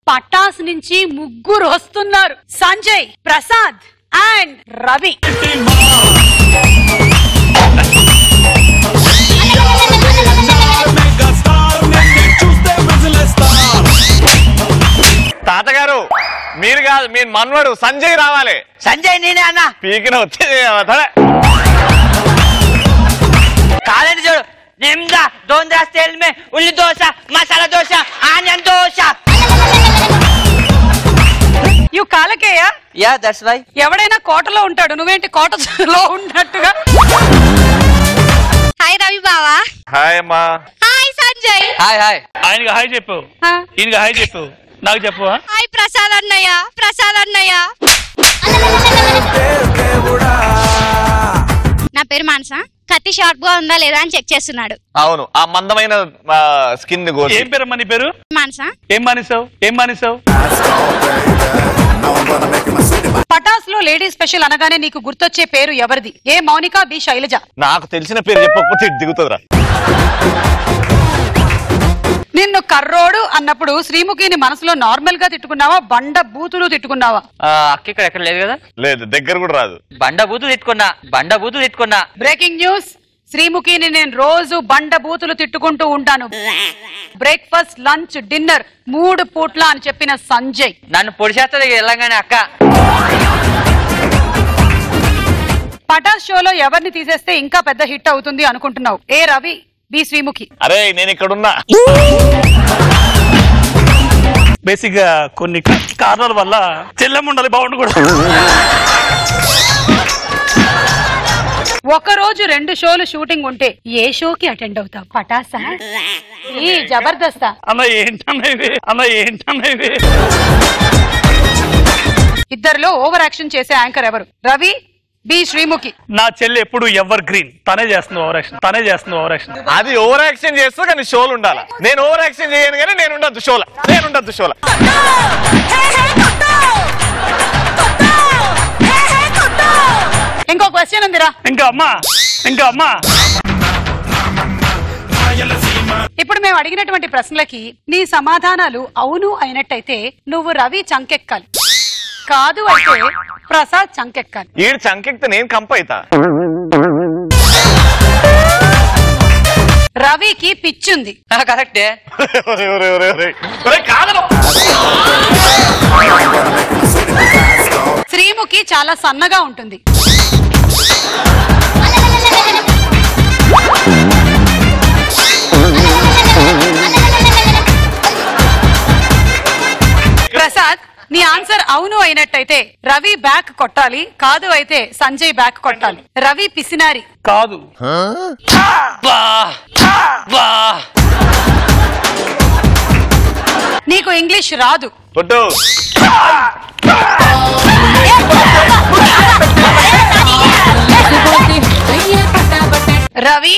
పటాస్ నుంచి ముగ్గురు వస్తున్నారు. సంజయ్, ప్రసాద్ అండ్ రవి. తాతగారు మీరు కాదు, మీ మన్వడు సంజయ్ రావాలి. సంజయ్ నేనే అన్న. పీకిన వచ్చేది కాదండి చూడు. నిమ్దా దోంద్రా స్టైల్ మే ఉల్లి dosa, masala dosa, onion dosa. You Kalakeya? Yeah that's why. ఎవడైనా కోటలో ఉంటాడు, నువ్వేంటి కోటలో ఉన్నట్టుగా? హాయ్ రవి బావా. హాయ్ అమ్మా. హాయ్ సంజయ్. Hi hi. ఆయనకి హాయ్ చెప్పు, ఈయనకి హాయ్ చెప్పు, నాకు చెప్పు. హాయ్ ప్రసాద్ అన్నయ్య. ప్రసాద్ అన్నయ్య. నా పేరు మానస. కత్తి షార్ప్ గా ఉందా లేదా అని చెక్ చేస్తున్నాడు. అవును, ఆ మందమైన స్కిన్. ఏం పేరమ్మా నీ పేరు? మానస. ఏం మానేసావు? పటాస్ లో లేడీ స్పెషల్ అనగానే నీకు గుర్తొచ్చే పేరు ఎవరిది? ఏ మౌనిక, బి శైలజ? నాకు తెలిసిన పేరు చెప్పకపోతే దిగుతుందిరా. నిన్ను కర్రోడు అన్నప్పుడు శ్రీముఖిని మనసులో నార్మల్ గా తిట్టుకున్నావా, బండ బూతులు తిట్టుకున్నావా? అక్క ఇక్కడ ఎక్కడ లేదు కదా. లేదు, దగ్గర కూడా రాదు. బండ బూతులు తిట్టుకున్నా. బ్రేకింగ్ న్యూస్, శ్రీముఖిని నేను రోజు బండ బూతులు తిట్టుకుంటూ ఉంటాను. బ్రేక్ఫాస్ట్, లంచ్, డిన్నర్ 3 పూట్ల అని చెప్పిన సంజయ్ నన్ను పొడిచేస్తుంది వెళ్ళంగానే అక్క. పటాస్ షోలో ఎవరిని తీసేస్తే ఇంకా పెద్ద హిట్ అవుతుంది అనుకుంటున్నావు? ఏ రవి, బి శ్రీముఖి? అరే నేను ఇక్కడున్నా. బేసిక్ గా కొన్ని కారణాల వల్ల చెల్లెముండాలి బాగుండు కూడా. ఒక రోజు 2 షోలు షూటింగ్ ఉంటే ఏ షోకి అటెండ్ అవుతావు? పటాసా, ఈ జబర్దస్తా? అన్న ఏంటన్నా ఇవి? ఇద్దరిలో ఓవర్ యాక్షన్ చేసే యాంకర్ ఎవరు? రవి, బి శ్రీముఖి? నా చెల్లి ఎప్పుడు ఎవర్ గ్రీన్, తనే చేస్తుంది ఓవర్ యాక్షన్. అది ఓవర్ యాక్షన్ చేస్తా కానీ షోలు ఉండాలి. నేను ఓవర్ యాక్షన్ చేయను కానీ నేను ఉండద్దు షోల. ఇంకో క్వశ్చన్ ఉందిరా. ఇంకా అమ్మా ఇప్పుడు మేము అడిగినటువంటి ప్రశ్నలకి నీ సమాధానాలు అవును అయినట్టయితే నువ్వు రవి చంకెక్కాలి, కాదు అయితే ప్రసాద్ చంకెక్కాలి. ఈడు చంకెక్తే నేను కంపైతా. రవికి పిచ్చుంది. కరెక్టే. శ్రీముఖి చాలా సన్నగా ఉంటుంది. ప్రసాద్, నీ ఆన్సర్ అవును అయినట్టయితే రవి బ్యాక్ కొట్టాలి, కాదు అయితే సంజయ్ బ్యాక్ కొట్టాలి. రవి పిసినారి. కాదు. నీకు ఇంగ్లీష్ రాదు. రవి,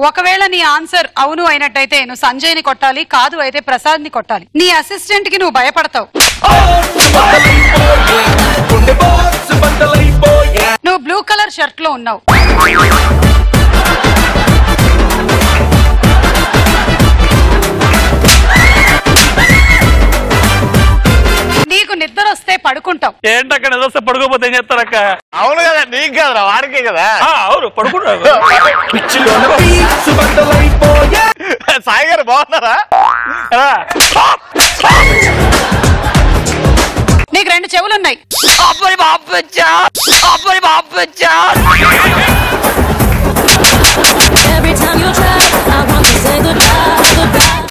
ఒకవేళ నీ ఆన్సర్ అవును అయినట్టయితే నువ్వు సంజయ్ ని కొట్టాలి, కాదు అయితే ప్రసాద్ ని కొట్టాలి. నీ అసిస్టెంట్ కి నువ్వు భయపడతావు. నువ్వు బ్లూ కలర్ షర్ట్ లో ఉన్నావు. నీకు నిద్ర వస్తే పడుకుంటావు. ఏంటక్కడ నిద్ర వస్తే పడుకోపోతే ఏం చేస్తారక్క? అవును కదా, నీకు కదరా, వాడికే కదా. అవును, పడుకుంటారు. సాయి గారు బాగున్నారా? నీకు 2 చెవులున్నాయి.